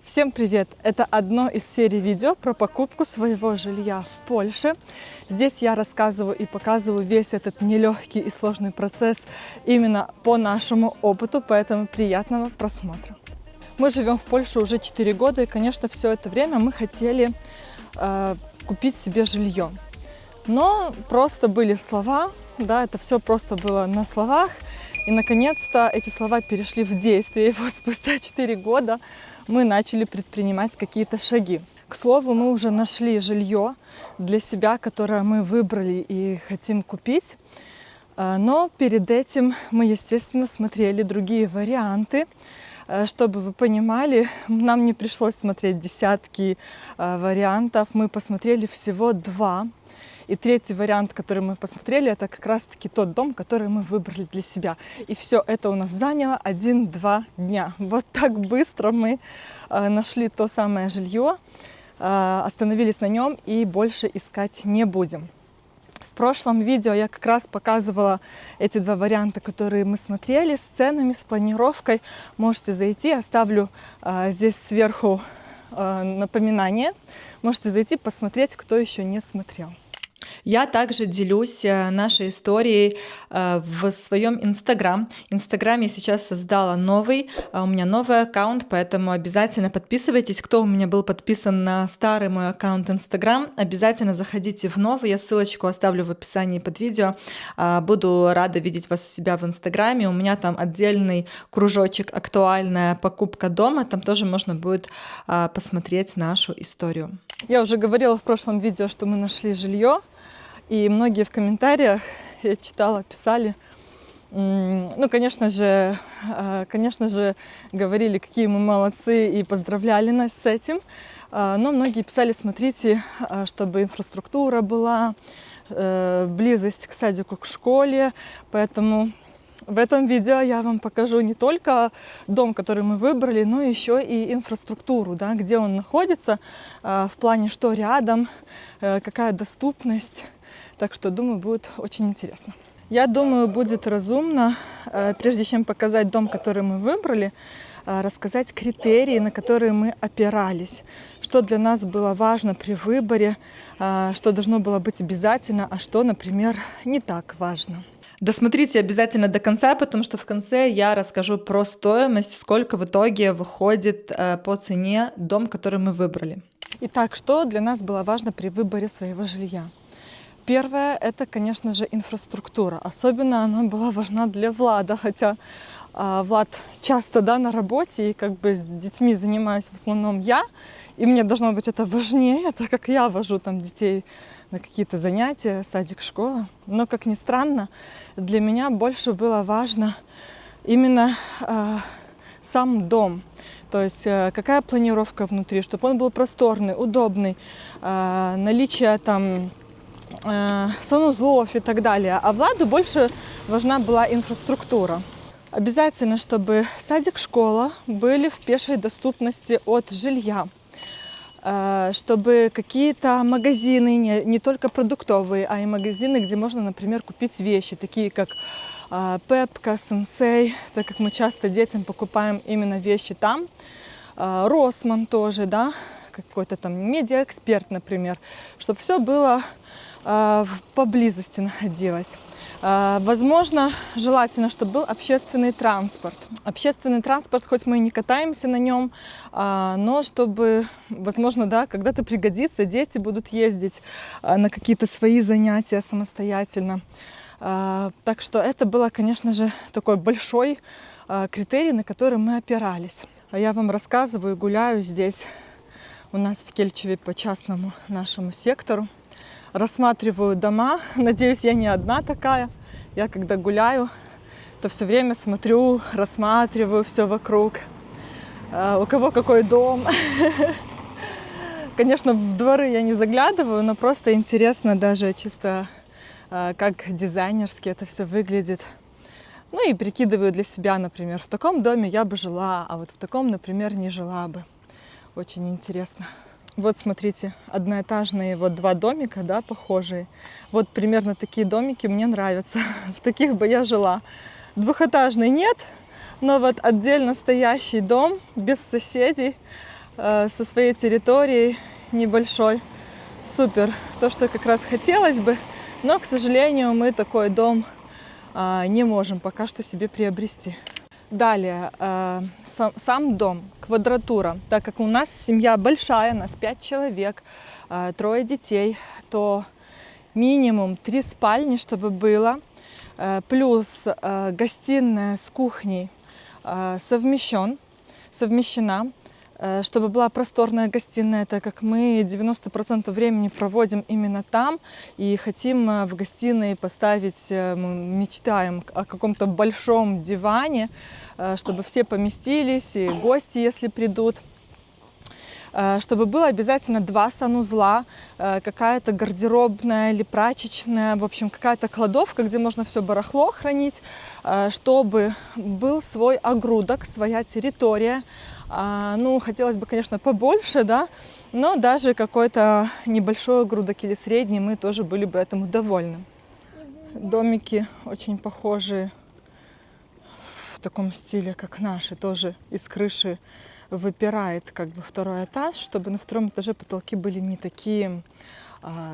Всем привет! Это одно из серий видео про покупку своего жилья в Польше. Здесь я рассказываю и показываю весь этот нелегкий и сложный процесс именно по нашему опыту, поэтому приятного просмотра. Мы живем в Польше уже 4 года, и, конечно, все это время мы хотели купить себе жилье. Но просто были слова, да, это все просто было на словах. И, наконец-то, эти слова перешли в действие. И вот спустя 4 года мы начали предпринимать какие-то шаги. К слову, мы уже нашли жилье для себя, которое мы выбрали и хотим купить. Но перед этим мы, естественно, смотрели другие варианты. Чтобы вы понимали, нам не пришлось смотреть десятки вариантов. Мы посмотрели всего 2. И третий вариант, который мы посмотрели, это как раз-таки тот дом, который мы выбрали для себя. И все это у нас заняло 1-2 дня. Вот так быстро мы нашли то самое жилье, остановились на нем и больше искать не будем. В прошлом видео я как раз показывала эти 2 варианта, которые мы смотрели, с ценами, с планировкой. Можете зайти, оставлю здесь сверху напоминание. Можете зайти, посмотреть, кто еще не смотрел. Я также делюсь нашей историей в своем Инстаграм. Инстаграм я сейчас создала новый, у меня новый аккаунт, поэтому обязательно подписывайтесь. Кто у меня был подписан на старый мой аккаунт Инстаграм, обязательно заходите в новый. Я ссылочку оставлю в описании под видео. Буду рада видеть вас у себя в Инстаграме. У меня там отдельный кружочек «Актуальная покупка дома». Там тоже можно будет посмотреть нашу историю. Я уже говорила в прошлом видео, что мы нашли жилье. И многие в комментариях, я читала, писали, конечно же, говорили, какие мы молодцы, и поздравляли нас с этим. Но многие писали, смотрите, чтобы инфраструктура была, близость к садику, к школе. Поэтому в этом видео я вам покажу не только дом, который мы выбрали, но еще и инфраструктуру, да, где он находится, в плане, что рядом, какая доступность. Так что, думаю, будет очень интересно. Я думаю, будет разумно, прежде чем показать дом, который мы выбрали, рассказать критерии, на которые мы опирались, что для нас было важно при выборе, что должно было быть обязательно, а что, например, не так важно. Досмотрите обязательно до конца, потому что в конце я расскажу про стоимость, сколько в итоге выходит по цене дом, который мы выбрали. Итак, что для нас было важно при выборе своего жилья? Первое – это, конечно же, инфраструктура. Особенно она была важна для Влада, хотя Влад часто на работе, и как бы с детьми занимаюсь в основном я, и мне должно быть это важнее, так как я вожу там детей на какие-то занятия, садик, школа. Но, как ни странно, для меня больше было важно именно сам дом. То есть какая планировка внутри, чтобы он был просторный, удобный, наличие там санузлов и так далее. А Владу больше важна была инфраструктура. Обязательно, чтобы садик, школа были в пешей доступности от жилья. Чтобы какие-то магазины, не только продуктовые, а и магазины, где можно, например, купить вещи, такие как Пепка, Сенсей, так как мы часто детям покупаем именно вещи там. Росман тоже, да, какой-то там медиаэксперт, например, чтобы все было поблизости находилось. Возможно, желательно, чтобы был общественный транспорт. Общественный транспорт, хоть мы и не катаемся на нем, но чтобы, возможно, да, когда-то пригодится, дети будут ездить на какие-то свои занятия самостоятельно. Так что это было, конечно же, такой большой критерий, на который мы опирались. Я вам рассказываю, гуляю здесь у нас в Кельчеве по частному нашему сектору. Рассматриваю дома. Надеюсь, я не одна такая. Я когда гуляю, то все время смотрю, рассматриваю все вокруг. У кого какой дом. Конечно, в дворы я не заглядываю, но просто интересно даже чисто, как дизайнерски это все выглядит. Ну и прикидываю для себя, например, в таком доме я бы жила, а вот в таком, например, не жила бы. Очень интересно. Вот смотрите, одноэтажные вот 2 домика, да, похожие. Вот примерно такие домики мне нравятся. В таких бы я жила. Двухэтажный нет, но вот отдельно стоящий дом без соседей со своей территорией небольшой. Супер, то, что как раз хотелось бы, но, к сожалению, мы такой дом не можем пока что себе приобрести. Далее, сам дом, квадратура. Так как у нас семья большая, нас 5 человек, 3 детей, то минимум 3 спальни, чтобы было, плюс гостиная с кухней совмещена, чтобы была просторная гостиная, так как мы 90% времени проводим именно там и хотим в гостиной поставить, мечтаем о каком-то большом диване, чтобы все поместились, и гости, если придут. Чтобы было обязательно 2 санузла, какая-то гардеробная или прачечная, в общем, какая-то кладовка, где можно все барахло хранить, чтобы был свой огрудок, своя территория. Ну, хотелось бы, конечно, побольше, да, но даже какой-то небольшой огрудок или средний мы тоже были бы этому довольны. Домики очень похожие в таком стиле, как наши, тоже из крыши выпирает как бы 2-й этаж, чтобы на 2-м этаже потолки были не такие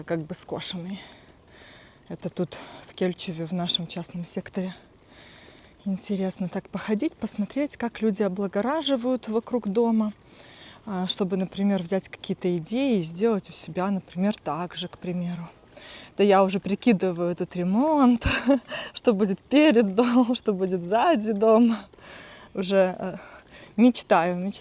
как бы скошенные. Это тут в Кельчеве, в нашем частном секторе. Интересно так походить, посмотреть, как люди облагораживают вокруг дома, чтобы, например, взять какие-то идеи и сделать у себя, например, так же, к примеру. Да я уже прикидываю тут ремонт, что будет перед домом, что будет сзади дома. Уже мечтаю.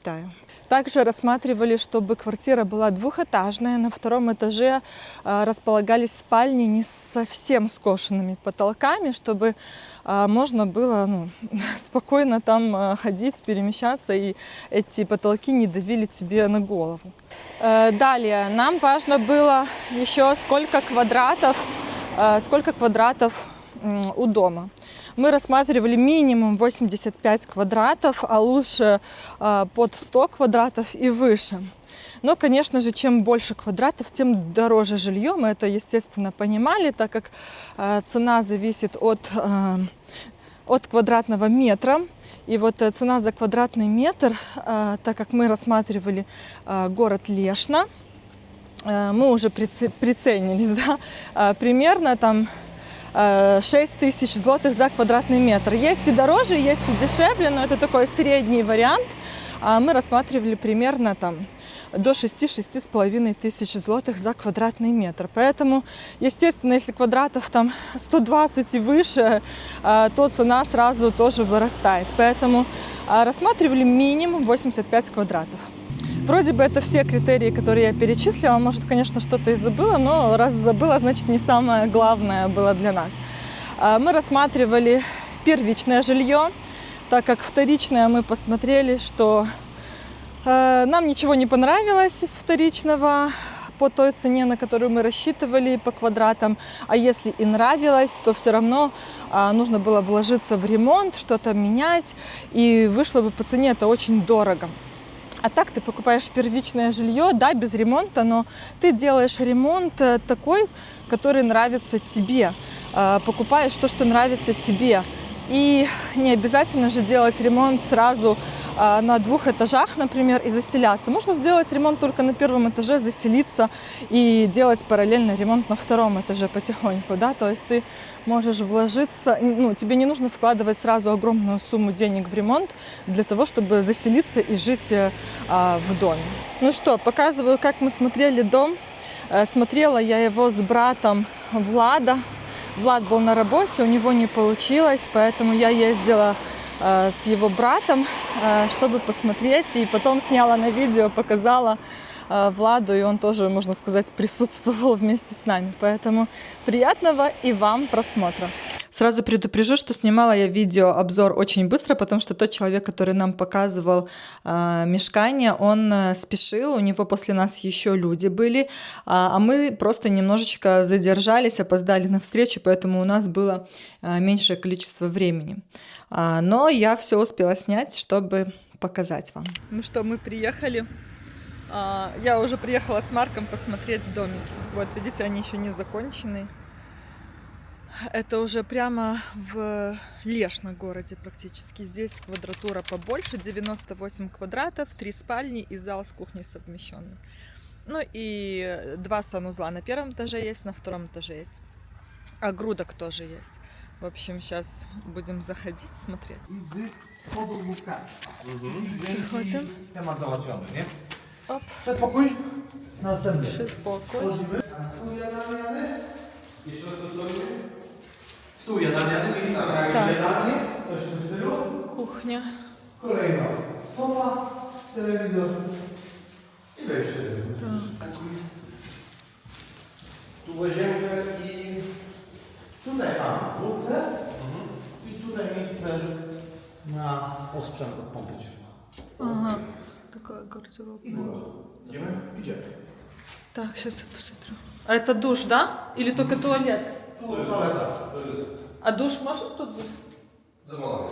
Также рассматривали, чтобы квартира была 2-этажная. На 2-м этаже располагались спальни не совсем скошенными потолками, чтобы можно было спокойно там ходить, перемещаться, и эти потолки не давили тебе на голову. Далее, нам важно было еще сколько квадратов у дома. Мы рассматривали минимум 85 квадратов, а лучше под 100 квадратов и выше. Но, конечно же, чем больше квадратов, тем дороже жилье. Мы это, естественно, понимали, так как цена зависит от квадратного метра. И вот цена за квадратный метр, так как мы рассматривали город Лешна, мы уже приценились, да, примерно там 6 тысяч злотых за квадратный метр. Есть и дороже, есть и дешевле, но это такой средний вариант. Мы рассматривали примерно там до 6-6,5 тысяч злотых за квадратный метр. Поэтому, естественно, если квадратов там 120 и выше, то цена сразу тоже вырастает. Поэтому рассматривали минимум 85 квадратов. Вроде бы это все критерии, которые я перечислила. Может, конечно, что-то и забыла, но раз забыла, значит, не самое главное было для нас. Мы рассматривали первичное жилье, так как вторичное мы посмотрели, что нам ничего не понравилось из вторичного по той цене, на которую мы рассчитывали по квадратам. А если и нравилось, то все равно нужно было вложиться в ремонт, что-то менять, и вышло бы по цене это очень дорого. А так ты покупаешь первичное жилье, да, без ремонта, но ты делаешь ремонт такой, который нравится тебе. Покупаешь то, что нравится тебе. И не обязательно же делать ремонт сразу на 2 этажах, например, и заселяться. Можно сделать ремонт только на 1-м этаже, заселиться и делать параллельно ремонт на 2-м этаже потихоньку, да, то есть ты можешь вложиться, тебе не нужно вкладывать сразу огромную сумму денег в ремонт для того, чтобы заселиться и жить в доме. Ну что, показываю, как мы смотрели дом. Смотрела я его с братом Влада. Влад был на работе, у него не получилось, поэтому я ездила с его братом, чтобы посмотреть, и потом сняла на видео, показала Владу, и он тоже, можно сказать, присутствовал вместе с нами. Поэтому приятного и вам просмотра. Сразу предупрежу, что снимала я видеообзор очень быстро, потому что тот человек, который нам показывал мешкание, он спешил, у него после нас еще люди были, а мы просто немножечко задержались, опоздали на встречу, поэтому у нас было меньшее количество времени. Но я все успела снять, чтобы показать вам. Ну что, мы приехали. Я уже приехала с Марком посмотреть домики. Вот, видите, они еще не закончены. Это уже прямо в Лешно городе практически. Здесь квадратура побольше, 98 квадратов, 3 спальни и зал с кухней совмещенный. Ну и 2 санузла на первом этаже есть, на втором этаже есть. Огрудок тоже есть. В общем, сейчас будем заходить, смотреть. Przychodzimy. Temat załatwiony, nie? Op. Przedpokój. Następny. Przedpokój. Wchodzimy. Stół jadalniany. Jeszcze raz to stół jadalniany. Tak. Jadalnie. Coś w tym stylu. Kuchnia. Kolejno. Sofa, telewizor i wejście. Tak. Tu łazienkę i tutaj mam wódce i tutaj miejsce na osprzęt od pompy ciepła. Ага. Такая гардеробная. I góra. Idziemy? Idziemy. Так, сейчас я посмотрю. А это душ, да? Или только туалет? Tu toaleta. А душ может тут быть? За мало.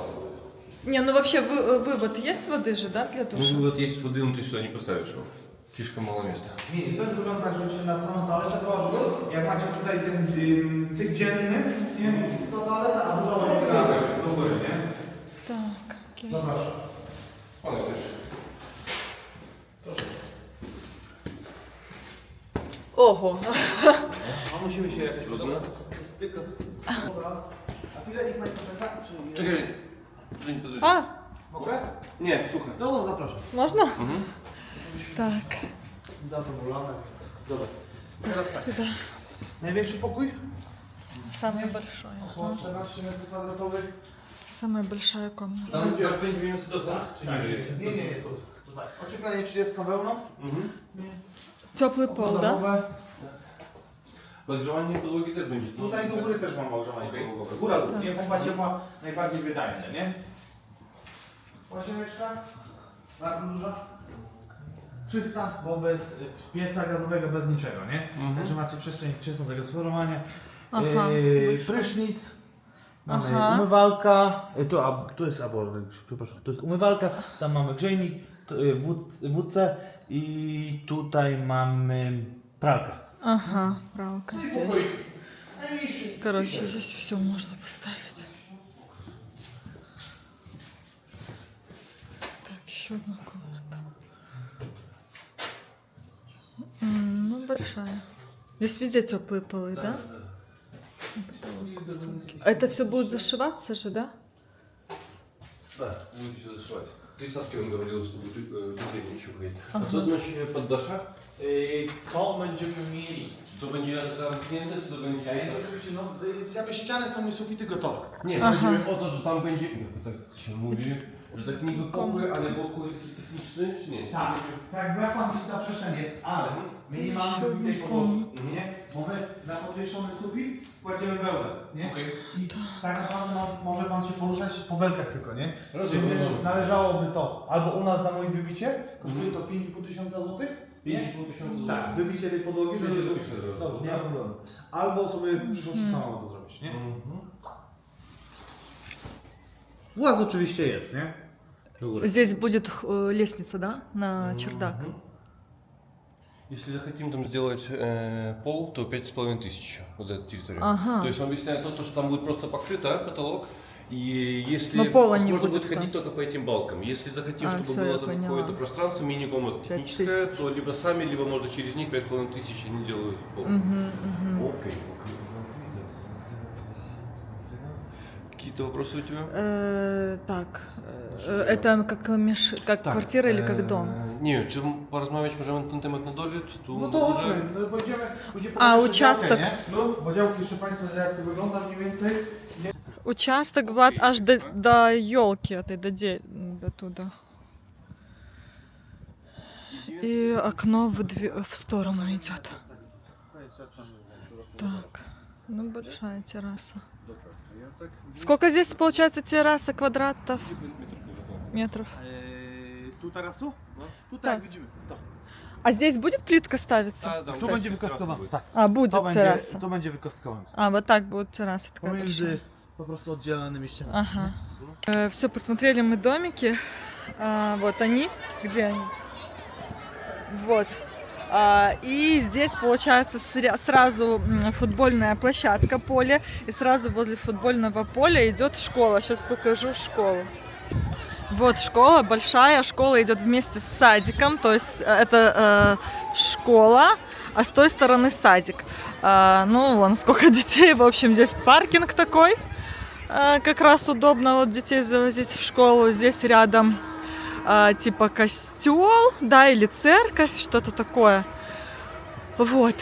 Не, ну вообще вывод есть воды же, да, для душа? Ну вот есть воды, но ты сюда не поставишь его. Слишком мало места. Nie, to jest wygląda tak, że się na samą toaletę położył. Jak macie tutaj ten cykl dzienny, nie? To toaleta, a dużo łazienka do góry, nie? Так, окей. Zapraszam. Ладно, дальше. Ого! A musimy się jakoś Trudno. stykać. Dobra. A chwilę niech pani poczeka, czy... Czekaj. Подожди. А, Mokre? Nie, słuchaj. To no, zapraszam. можно? Так, Zadowolone, więc... Dobra. Teraz tak. сюда. Największy pokój? Самое большое. Około 14 m2. Самая большая комната. Там 5 минут до сна? Nie, tu. Tutaj. Ocieplenie 30 wełną. Теплый пол, да? Podstawowe. Podgrzewanie podłogi też będzie. Tutaj do góry też mam ogrzewanie. Okej. Góra, dół. Nie, pompa ciepła najbardziej wydajne, nie? Łazieneczka. Bardzo duża. Czysta, bo bez pieca gazowego, bez niczego, nie? Także macie przestrzeń czystą, zagospodarowanie. Aha. Prysznic. Mamy Aha. umywalka. Tu jest, przepraszam, tu jest umywalka. Tam mamy grzejnik, wódce i tutaj mamy pralkę. Ага, пралка здесь. Najniższy. Короче, здесь все можно поставить. Так, еще одна комната. Ну, большая. Здесь везде теплые полы, да? Потолок высокий. А это все будет зашиваться же, да? Да, будете зашивать. Ты со кем говорил, что будет не чухает. А co odnośnie poddasze? To będziemy mieli. Czy to będzie zamknięte, czy to będzie... Oczywiście, no, jakieś ściany są i sufity gotowe. Nie, chodzi mi o to, że tam będzie... No, tak się mówi, że tak niby pokój, ale pokój taki techniczny, czy nie? Tak, jak pan ta przestrzeń jest, ale my nie mamy tej podłogi, nie? Bo my na podwieszony sufit kładziemy wełnę, nie? Okej. I tak naprawdę może pan się poruszać po belkach tylko, nie? Rozumiem, Żeby rozumiem. Należałoby to albo u nas zamówić wybicie, kosztuje to 5,5 tysiąca złotych, nie? 5,5 tysiąca Tak, wybicie tej podłogi, To się żeby... zrobisz od razu. Dobrze, nie ma problemu. Albo sobie w przyszłości samemu to zrobić, nie? Właz oczywiście jest, nie? Здесь будет лестница, да? На чердак. Если захотим там сделать пол, то 5500 вот за эту территорию. Ага. То есть он объясняет то, что там будет просто покрыто потолок, и если Но пола не можно будет будет ходить там. только по этим балкам. Если захотим, А, чтобы всё, я было там поняла. какое-то пространство, мини-комната техническая, 5000. то либо сами, либо можно через них 5500 они делают пол. Окей. Какие-то вопросы у тебя? Так, это как квартира или как дом? Nie, czy porozmawiać możemy na ten temat na dole, czy tu? No to chodźmy, no będzie A, pokazać участок. działkę, nie? No, bo działki jeszcze Państwo, jak to wygląda mniej więcej. Nie? Участок, Влад, аж до елки этой, до туда. И окно в сторону идет. Так, ну большая терраса. Сколько здесь получается терраса квадратов? Метров. Tu tarasu? Tu Tak. tak, widzimy. To. А здесь будет плитка ставиться? Tu będzie wykostkowane. Tak. А, будет терраса. To będzie wykostkowane. А, вот так будет терраса такая большая. Pomiędzy po prostu oddzielonymi ścianami. Ага. Все, посмотрели мы домики. Вот они. Где они? Вот. И здесь получается сразу футбольная площадка, поле, и сразу возле футбольного поля идет школа. Сейчас покажу школу. Вот школа, большая школа идет вместе с садиком, то есть это школа, а с той стороны садик. Ну, вон сколько детей, в общем, здесь паркинг такой, как раз удобно вот детей завозить в школу. Здесь рядом типа костел, да, или церковь, что-то такое. Вот.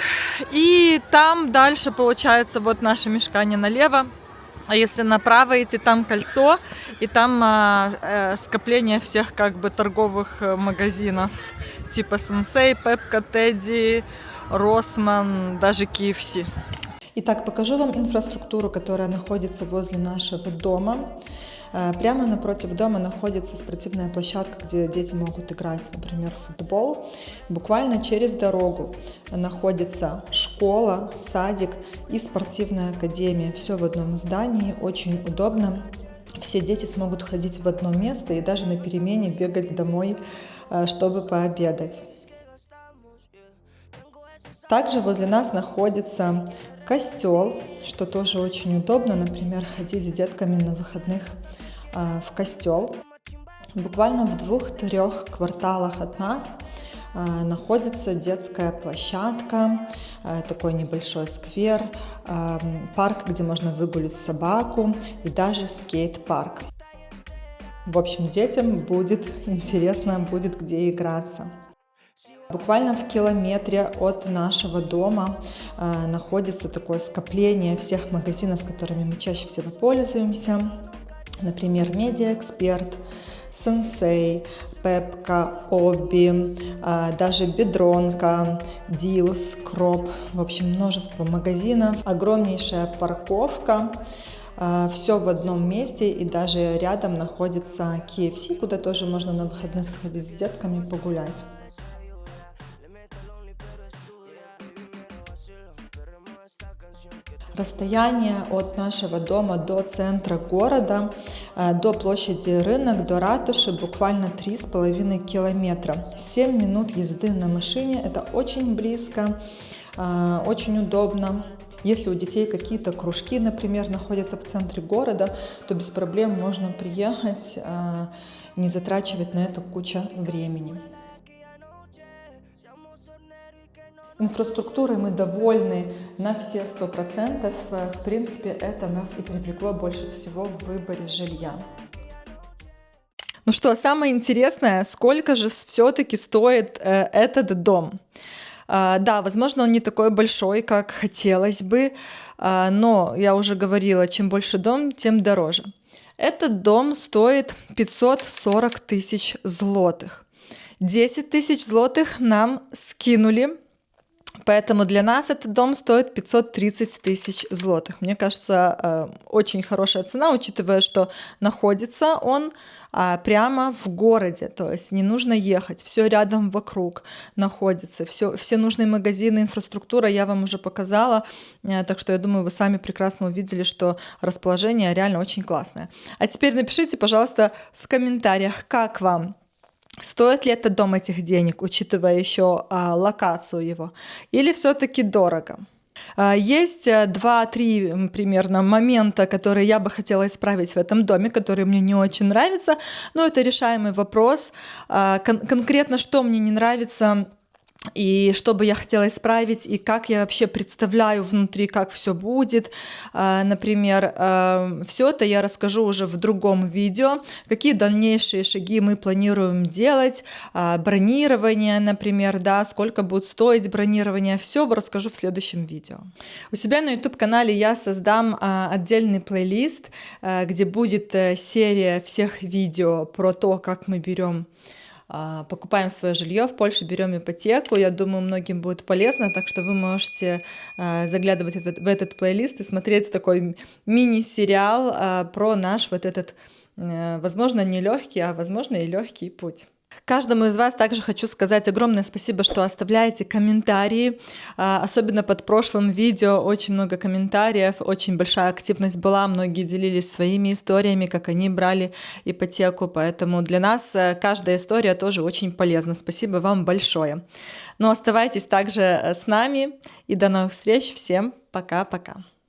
И там дальше получается вот наше мешкание налево. А если направо идти, там кольцо, и там скопление всех как бы торговых магазинов, типа Sensei, Pepco, Teddy, Rossmann, даже KFC. Итак, покажу вам инфраструктуру, которая находится возле нашего дома. Прямо напротив дома находится спортивная площадка, где дети могут играть, например, в футбол. Буквально через дорогу находится школа, садик и спортивная академия. Все в одном здании, очень удобно. Все дети смогут ходить в одно место и даже на перемене бегать домой, чтобы пообедать. Также возле нас находится костел, что тоже очень удобно, например, ходить с детками на выходных в костел. Буквально в 2-3 кварталах от нас находится детская площадка, такой небольшой сквер, парк, где можно выгулить собаку, и даже скейт-парк. В общем, детям будет интересно, будет где играться. Буквально в километре от нашего дома находится такое скопление всех магазинов, которыми мы чаще всего пользуемся. Например, Медиаэксперт, Sensei, Pepco, Obi, даже Бедронка, Deals, Кроп. В общем, множество магазинов, огромнейшая парковка. Все в одном месте, и даже рядом находится KFC, куда тоже можно на выходных сходить с детками погулять. Расстояние от нашего дома до центра города, до площади Рынок, до ратуши буквально 3,5 километра. 7 минут езды на машине, это очень близко, очень удобно. Если у детей какие-то кружки, например, находятся в центре города, то без проблем можно приехать, не затрачивать на это кучу времени. Инфраструктурой мы довольны на все 100%. В принципе, это нас и привлекло больше всего в выборе жилья. Ну что, самое интересное, сколько же все-таки стоит этот дом? Да, возможно, он не такой большой, как хотелось бы, но я уже говорила, чем больше дом, тем дороже. Этот дом стоит 540 тысяч злотых. 10 тысяч злотых нам скинули. Поэтому для нас этот дом стоит 530 тысяч злотых. Мне кажется, очень хорошая цена, учитывая, что находится он прямо в городе. То есть не нужно ехать, все рядом вокруг находится. Все нужные магазины, инфраструктура я вам уже показала. Так что я думаю, вы сами прекрасно увидели, что расположение реально очень классное. А теперь напишите, пожалуйста, в комментариях, как вам. Стоит ли этот дом этих денег, учитывая еще локацию его, или все-таки дорого? Есть 2-3 примерно момента, которые я бы хотела исправить в этом доме, которые мне не очень нравятся, но это решаемый вопрос. Конкретно, что мне не нравится и что бы я хотела исправить, и как я вообще представляю внутри, как все будет. Например, все это я расскажу уже в другом видео, какие дальнейшие шаги мы планируем делать, бронирование, например, да, сколько будет стоить бронирование, все расскажу в следующем видео. У себя на YouTube-канале я создам отдельный плейлист, где будет серия всех видео про то, как мы покупаем свое жилье в Польше, берем ипотеку. Я думаю, многим будет полезно, так что вы можете заглядывать в этот плейлист и смотреть такой мини-сериал про наш вот этот, возможно, не легкий, а возможно и легкий путь. Каждому из вас также хочу сказать огромное спасибо, что оставляете комментарии. Особенно под прошлым видео очень много комментариев, очень большая активность была. Многие делились своими историями, как они брали ипотеку. Поэтому для нас каждая история тоже очень полезна. Спасибо вам большое. Но оставайтесь также с нами. И до новых встреч. Всем пока-пока.